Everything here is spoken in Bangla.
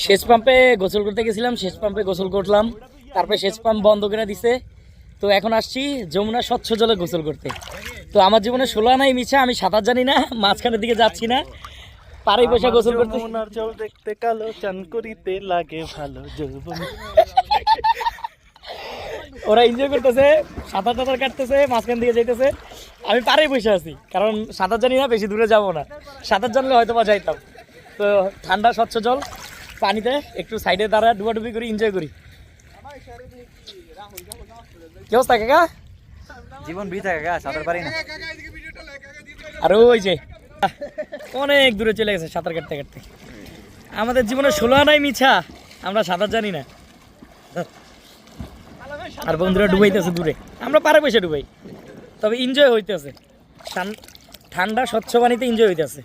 সেচ পাম্পে গোসল করতে গেছিলাম, সেচ পাম্পে গোসল করলাম, তারপরে সেচ পাম্প বন্ধ করে দিছে। তো এখন আসছি যমুনা স্বচ্ছ জলে গোসল করতে। তো আমার জীবনে 16 আনাই মিছা, আমি সাঁতার জানি না, মাঝখানের দিকে যাচ্ছি না, পাড়েই বসে গোসল করতে। যমুনার জল দেখতে কালো, চান করিতে লাগে ভালো যৌবন। ওরা এনজয় করতেছে, সাঁতার টাতার কাটতেছে, মাঝখান দিকে যাইতেছে, আমি পাড়েই বসে আছি, কারণ সাঁতার জানি না, বেশি দূরে যাব না। সাঁতার জানলে হয়তো বা যাইতাম। তো ঠান্ডা স্বচ্ছ জল পানিতে একটু সাইডে দাঁড়া ডুবাডুবি করি, এনজয় করি। কি অবস্থা কাকা? জীবন বৃথা কাকা, সাঁতার পারি না। আর ওই যে অনেক দূরে চলে গেছে সাঁতার কাটতে কাটতে। আমাদের জীবনে 16 আনাই মিছা, আমরা সাঁতার জানি না। আর বন্ধুরা ডুবাইতেছে দূরে, আমরা পারে বসে ডুবাই, তবে এনজয় হইতেছে, ঠান্ডা স্বচ্ছ পানিতে এনজয় হইতেছে।